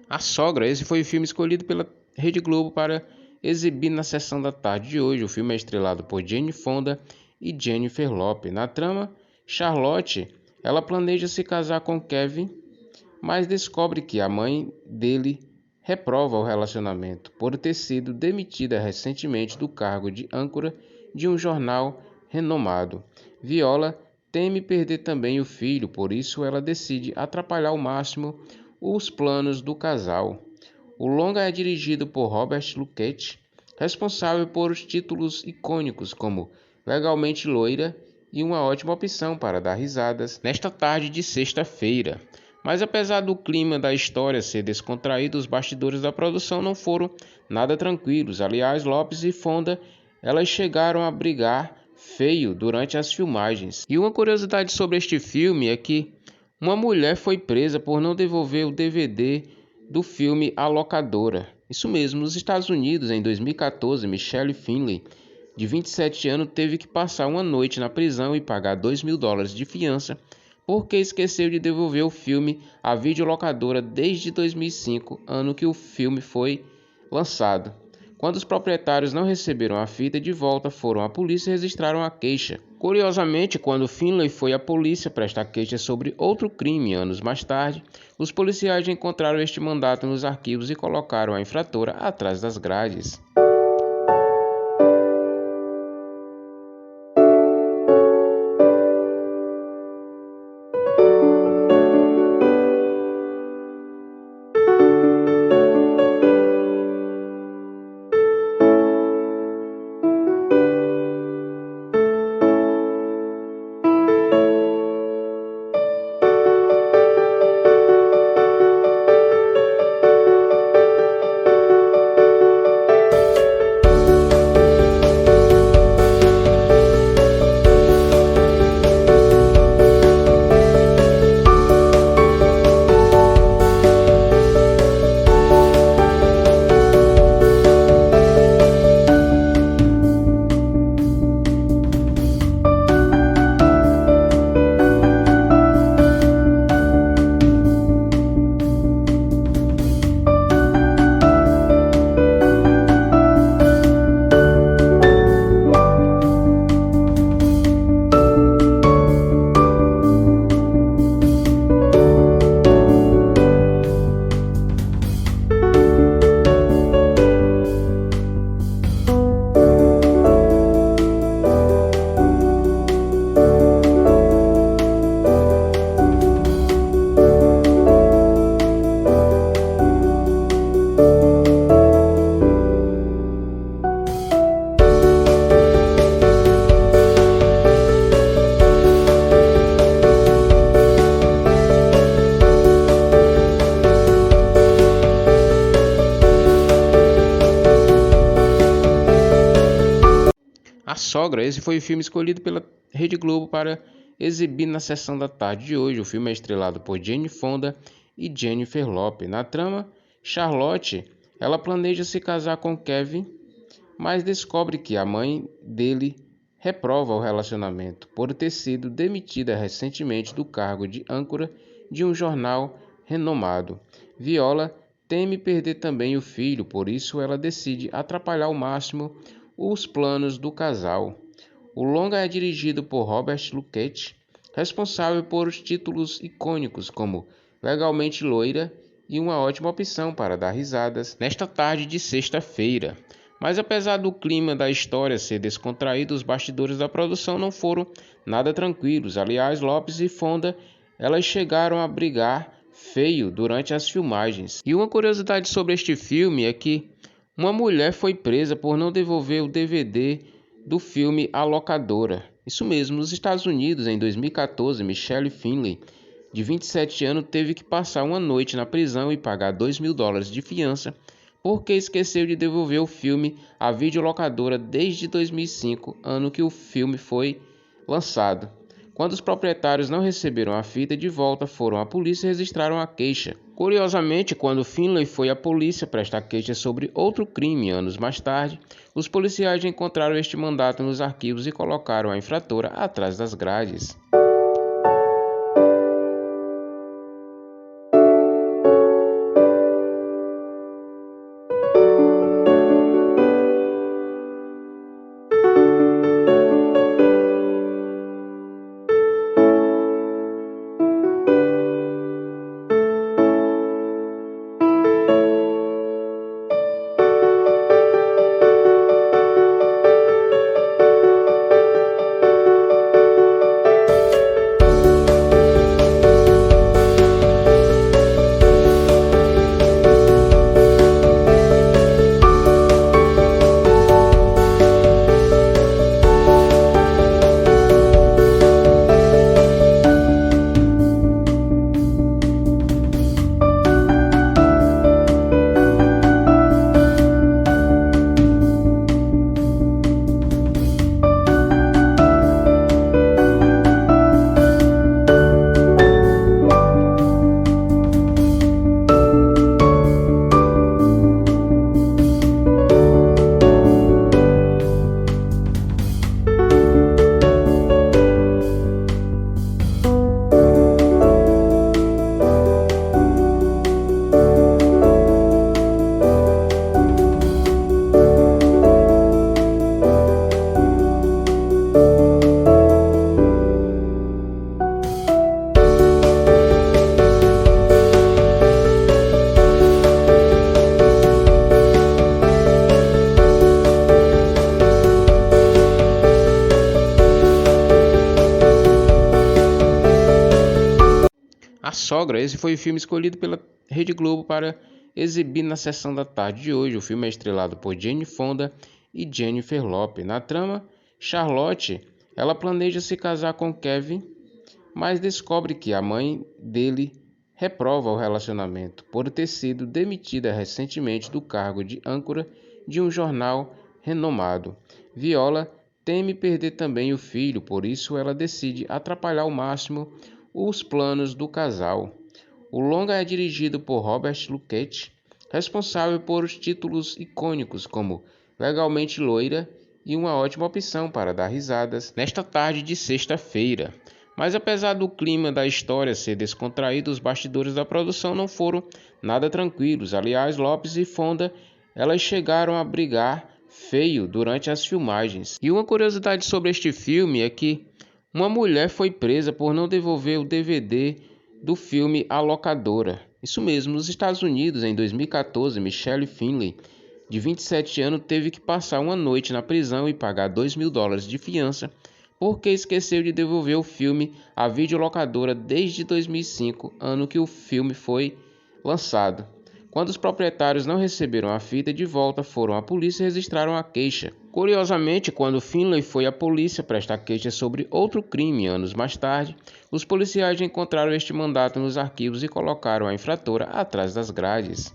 A Sogra, esse foi o filme escolhido pela Rede Globo para exibir na sessão da tarde de hoje. O filme é estrelado por Jane Fonda e Jennifer Lopez. Na trama, Charlotte, ela planeja se casar com Kevin, mas descobre que a mãe dele reprova o relacionamento por ter sido demitida recentemente do cargo de âncora de um jornal renomado. Viola teme perder também o filho, por isso ela decide atrapalhar ao máximo os planos do casal. O longa é dirigido por Robert Luckett, responsável por os títulos icônicos como Legalmente Loira e uma ótima opção para dar risadas nesta tarde de sexta-feira. Mas apesar do clima da história ser descontraído, os bastidores da produção não foram nada tranquilos. Aliás, Lopes e Fonda, elas chegaram a brigar feio durante as filmagens. E uma curiosidade sobre este filme é que uma mulher foi presa por não devolver o DVD do filme à locadora. Isso mesmo, nos Estados Unidos, em 2014, Michelle Finley, de 27 anos, teve que passar uma noite na prisão e pagar $2.000 de fiança porque esqueceu de devolver o filme à videolocadora desde 2005, ano que o filme foi lançado. Quando os proprietários não receberam a fita de volta, foram à polícia e registraram a queixa. Curiosamente, quando Finley foi à polícia prestar queixa sobre outro crime anos mais tarde, os policiais encontraram este mandato nos arquivos e colocaram a infratora atrás das grades. A Sogra, esse foi o filme escolhido pela Rede Globo para exibir na sessão da tarde de hoje. O filme é estrelado por Jane Fonda e Jennifer Lopez. Na trama, Charlotte, ela planeja se casar com Kevin, mas descobre que a mãe dele reprova o relacionamento por ter sido demitida recentemente do cargo de âncora de um jornal renomado. Viola teme perder também o filho, por isso ela decide atrapalhar ao máximo os planos do casal. O longa é dirigido por Robert Luckett, responsável por os títulos icônicos como Legalmente Loira e uma ótima opção para dar risadas nesta tarde de sexta-feira. Mas apesar do clima da história ser descontraído, os bastidores da produção não foram nada tranquilos. Aliás, Lopes e Fonda, elas chegaram a brigar feio durante as filmagens. E uma curiosidade sobre este filme é que uma mulher foi presa por não devolver o DVD do filme à locadora. Isso mesmo, nos Estados Unidos, em 2014, Michelle Finley, de 27 anos, teve que passar uma noite na prisão e pagar $2.000 de fiança porque esqueceu de devolver o filme à videolocadora desde 2005, ano que o filme foi lançado. Quando os proprietários não receberam a fita de volta, foram à polícia e registraram a queixa. Curiosamente, quando Finley foi à polícia prestar queixa sobre outro crime anos mais tarde, os policiais encontraram este mandato nos arquivos e colocaram a infratora atrás das grades. Sogra, esse foi o filme escolhido pela Rede Globo para exibir na sessão da tarde de hoje. O filme é estrelado por Jane Fonda e Jennifer Lopez. Na trama, Charlotte, ela planeja se casar com Kevin, mas descobre que a mãe dele reprova o relacionamento por ter sido demitida recentemente do cargo de âncora de um jornal renomado. Viola teme perder também o filho, por isso ela decide atrapalhar ao máximo os planos do casal. O longa é dirigido por Robert Luckett, responsável por os títulos icônicos como Legalmente Loira e uma ótima opção para dar risadas nesta tarde de sexta-feira. Mas apesar do clima da história ser descontraído, os bastidores da produção não foram nada tranquilos. Aliás, Lopes e Fonda, elas chegaram a brigar feio durante as filmagens. E uma curiosidade sobre este filme é que uma mulher foi presa por não devolver o DVD do filme à locadora. Isso mesmo, nos Estados Unidos, em 2014, Michelle Finley, de 27 anos, teve que passar uma noite na prisão e pagar $2.000 de fiança porque esqueceu de devolver o filme à videolocadora desde 2005, ano que o filme foi lançado. Quando os proprietários não receberam a fita de volta, foram à polícia e registraram a queixa. Curiosamente, quando Finley foi à polícia prestar queixa sobre outro crime anos mais tarde, os policiais encontraram este mandato nos arquivos e colocaram a infratora atrás das grades.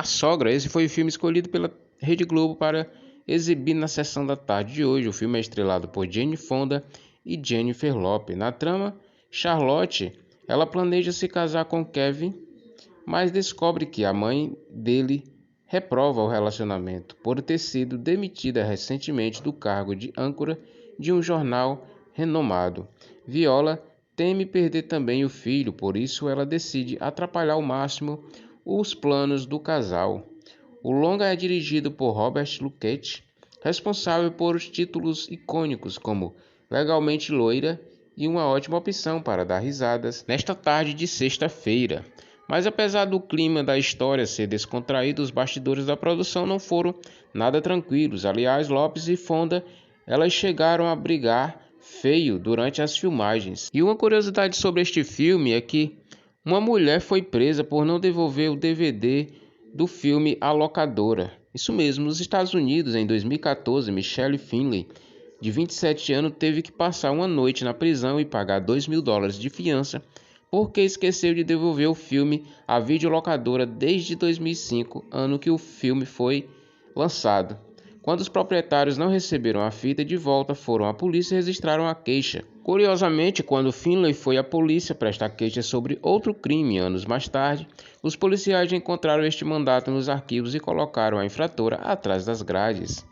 A Sogra, esse foi o filme escolhido pela Rede Globo para exibir na sessão da tarde de hoje. O filme é estrelado por Jane Fonda e Jennifer Lopez. Na trama, Charlotte, ela planeja se casar com Kevin, mas descobre que a mãe dele reprova o relacionamento por ter sido demitida recentemente do cargo de âncora de um jornal renomado. Viola teme perder também o filho, por isso ela decide atrapalhar ao máximo os planos do casal. O longa é dirigido por Robert Luckett, responsável por os títulos icônicos como Legalmente Loira e uma ótima opção para dar risadas nesta tarde de sexta-feira. Mas apesar do clima da história ser descontraído, os bastidores da produção não foram nada tranquilos. Aliás, Lopes e Fonda, elas chegaram a brigar feio durante as filmagens. E uma curiosidade sobre este filme é que uma mulher foi presa por não devolver o DVD do filme à locadora. Isso mesmo, nos Estados Unidos, em 2014, Michelle Finley, de 27 anos, teve que passar uma noite na prisão e pagar $2.000 de fiança porque esqueceu de devolver o filme à videolocadora desde 2005, ano que o filme foi lançado. Quando os proprietários não receberam a fita de volta, foram à polícia e registraram a queixa. Curiosamente, quando Finley foi à polícia prestar queixa sobre outro crime anos mais tarde, os policiais encontraram este mandato nos arquivos e colocaram a infratora atrás das grades.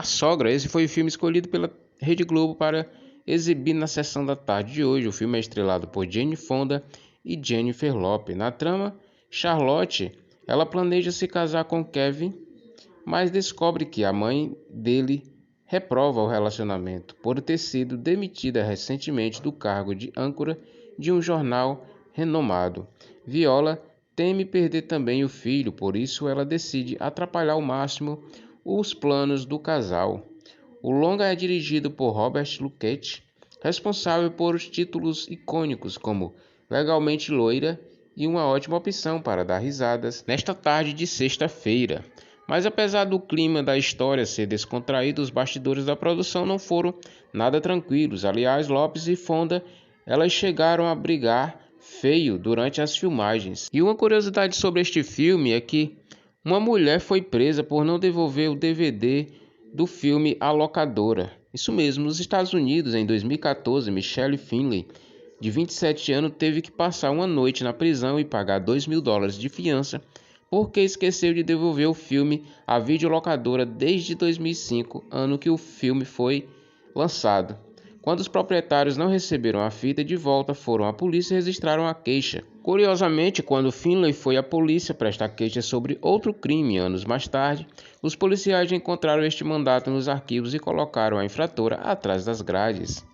A Sogra, esse foi o filme escolhido pela Rede Globo para exibir na sessão da tarde de hoje. O filme é estrelado por Jane Fonda e Jennifer Lopez. Na trama, Charlotte, ela planeja se casar com Kevin, mas descobre que a mãe dele reprova o relacionamento por ter sido demitida recentemente do cargo de âncora de um jornal renomado. Viola teme perder também o filho, por isso ela decide atrapalhar ao máximo os planos do casal. O longa é dirigido por Robert Luckett, responsável por os títulos icônicos como Legalmente Loira e uma ótima opção para dar risadas nesta tarde de sexta-feira. Mas apesar do clima da história ser descontraído, os bastidores da produção não foram nada tranquilos. Aliás, Lopes e Fonda, elas chegaram a brigar feio durante as filmagens. E uma curiosidade sobre este filme é que uma mulher foi presa por não devolver o DVD do filme à locadora. Isso mesmo, nos Estados Unidos, em 2014, Michelle Finley, de 27 anos, teve que passar uma noite na prisão e pagar $2.000 de fiança porque esqueceu de devolver o filme à videolocadora desde 2005, ano que o filme foi lançado. Quando os proprietários não receberam a fita de volta, foram à polícia e registraram a queixa. Curiosamente, quando Finley foi à polícia prestar queixa sobre outro crime anos mais tarde, os policiais encontraram este mandato nos arquivos e colocaram a infratora atrás das grades.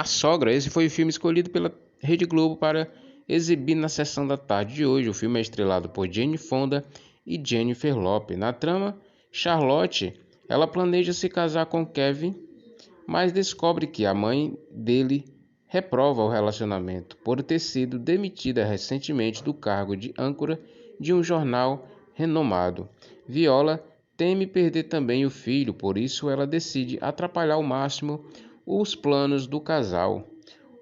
A Sogra, esse foi o filme escolhido pela Rede Globo para exibir na sessão da tarde de hoje. O filme é estrelado por Jane Fonda e Jennifer Lopez. Na trama, Charlotte, ela planeja se casar com Kevin, mas descobre que a mãe dele reprova o relacionamento por ter sido demitida recentemente do cargo de âncora de um jornal renomado. Viola teme perder também o filho, por isso ela decide atrapalhar ao máximo os planos do casal.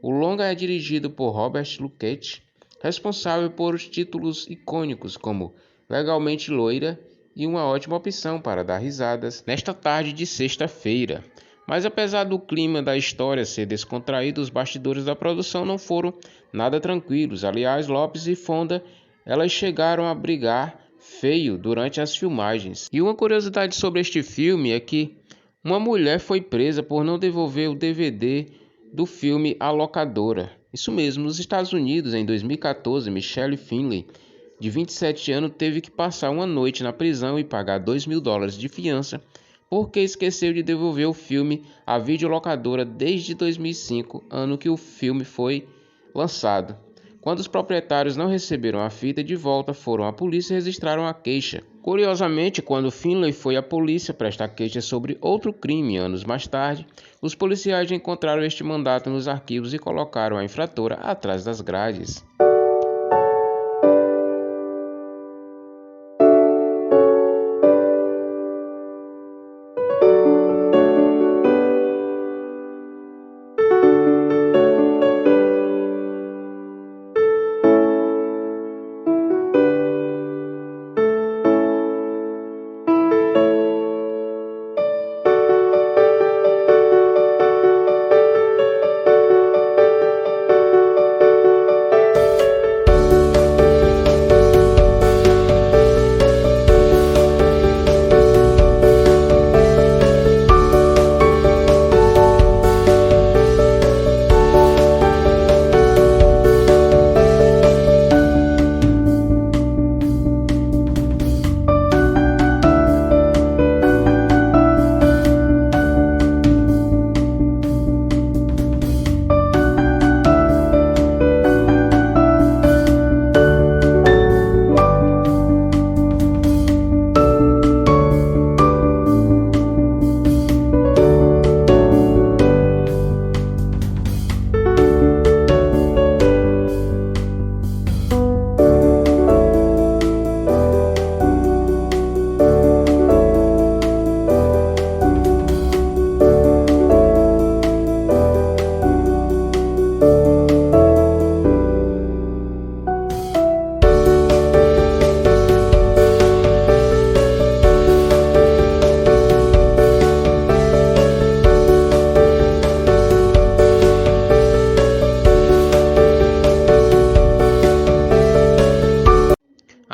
O longa é dirigido por Robert Luckett, responsável por os títulos icônicos como Legalmente Loira e uma ótima opção para dar risadas nesta tarde de sexta-feira. Mas apesar do clima da história ser descontraído, os bastidores da produção não foram nada tranquilos. Aliás, Lopes e Fonda, elas chegaram a brigar feio durante as filmagens. E uma curiosidade sobre este filme é que uma mulher foi presa por não devolver o DVD do filme à locadora. Isso mesmo, nos Estados Unidos, em 2014, Michelle Finley, de 27 anos, teve que passar uma noite na prisão e pagar $2.000 de fiança porque esqueceu de devolver o filme à videolocadora desde 2005, ano que o filme foi lançado. Quando os proprietários não receberam a fita de volta, foram à polícia e registraram a queixa. Curiosamente, quando Finley foi à polícia prestar queixa sobre outro crime anos mais tarde, os policiais encontraram este mandato nos arquivos e colocaram a infratora atrás das grades.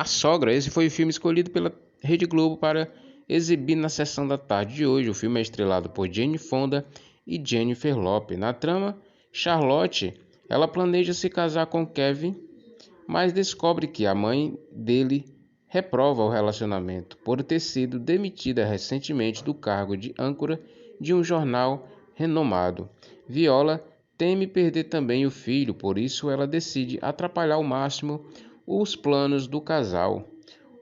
A Sogra, esse foi o filme escolhido pela Rede Globo para exibir na sessão da tarde de hoje. O filme é estrelado por Jane Fonda e Jennifer Lopez. Na trama, Charlotte, ela planeja se casar com Kevin, mas descobre que a mãe dele reprova o relacionamento por ter sido demitida recentemente do cargo de âncora de um jornal renomado. Viola teme perder também o filho, por isso ela decide atrapalhar ao máximo os planos do casal.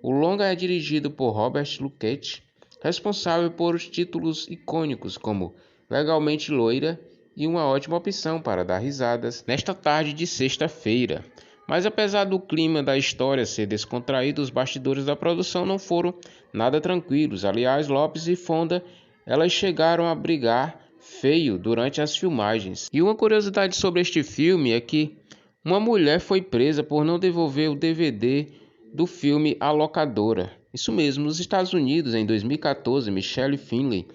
O longa é dirigido por Robert Luckett, responsável por os títulos icônicos como Legalmente Loira e uma ótima opção para dar risadas nesta tarde de sexta-feira. Mas apesar do clima da história ser descontraído, os bastidores da produção não foram nada tranquilos. Aliás, Lopes e Fonda, elas chegaram a brigar feio durante as filmagens. E uma curiosidade sobre este filme é que uma mulher foi presa por não devolver o DVD do filme à locadora. Isso mesmo, nos Estados Unidos, em 2014, Michelle Finley,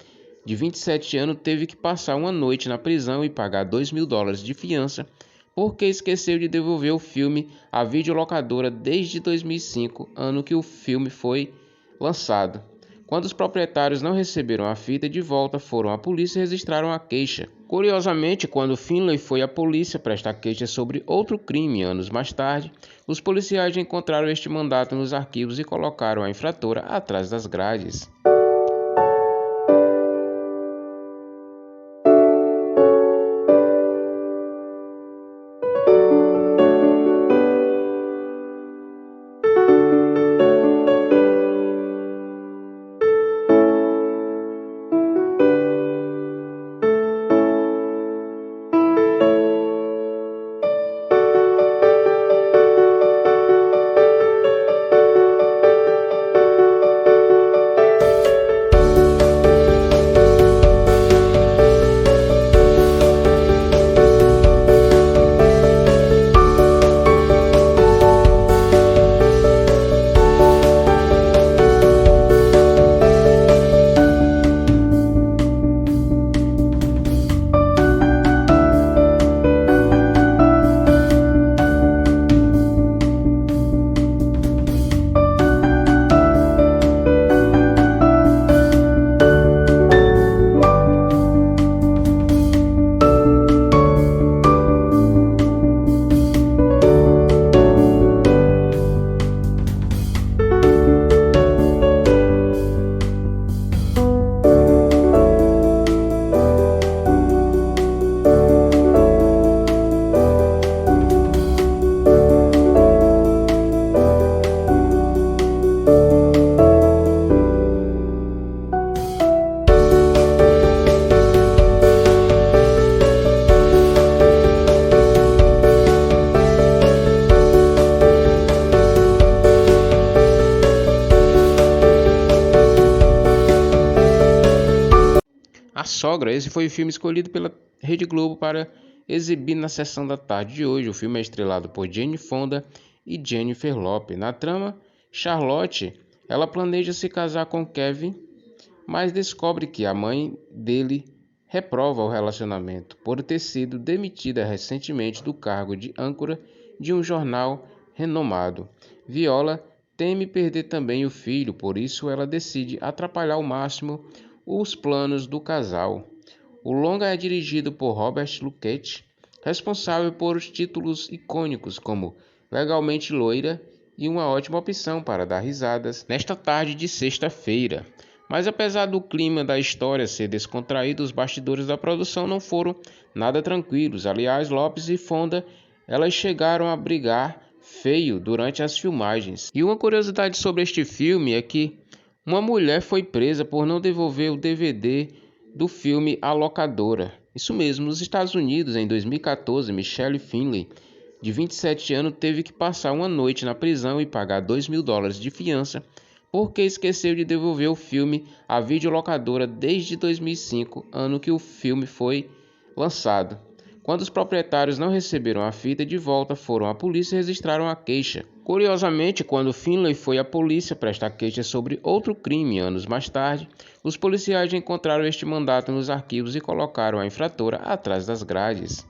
de 27 anos, teve que passar uma noite na prisão e pagar $2.000 de fiança porque esqueceu de devolver o filme à videolocadora desde 2005, ano que o filme foi lançado. Quando os proprietários não receberam a fita de volta, foram à polícia e registraram a queixa. Curiosamente, quando Finley foi à polícia prestar queixa sobre outro crime anos mais tarde, os policiais encontraram este mandato nos arquivos e colocaram a infratora atrás das grades. A Sogra, esse foi o filme escolhido pela Rede Globo para exibir na sessão da tarde de hoje. O filme é estrelado por Jane Fonda e Jennifer Lopez. Na trama, Charlotte, ela planeja se casar com Kevin, mas descobre que a mãe dele reprova o relacionamento por ter sido demitida recentemente do cargo de âncora de um jornal renomado. Viola teme perder também o filho, por isso ela decide atrapalhar ao máximo os planos do casal. O longa é dirigido por Robert Luckett, responsável por os títulos icônicos como Legalmente Loira e uma ótima opção para dar risadas nesta tarde de sexta-feira. Mas apesar do clima da história ser descontraído, os bastidores da produção não foram nada tranquilos. Aliás, Lopes e Fonda, elas chegaram a brigar feio durante as filmagens. E uma curiosidade sobre este filme é que uma mulher foi presa por não devolver o DVD do filme à locadora. Isso mesmo, nos Estados Unidos, em 2014, Michelle Finley, de 27 anos, teve que passar uma noite na prisão e pagar $2.000 de fiança porque esqueceu de devolver o filme à videolocadora desde 2005, ano que o filme foi lançado. Quando os proprietários não receberam a fita de volta, foram à polícia e registraram a queixa. Curiosamente, quando Finley foi à polícia prestar queixa sobre outro crime anos mais tarde, os policiais encontraram este mandato nos arquivos e colocaram a infratora atrás das grades.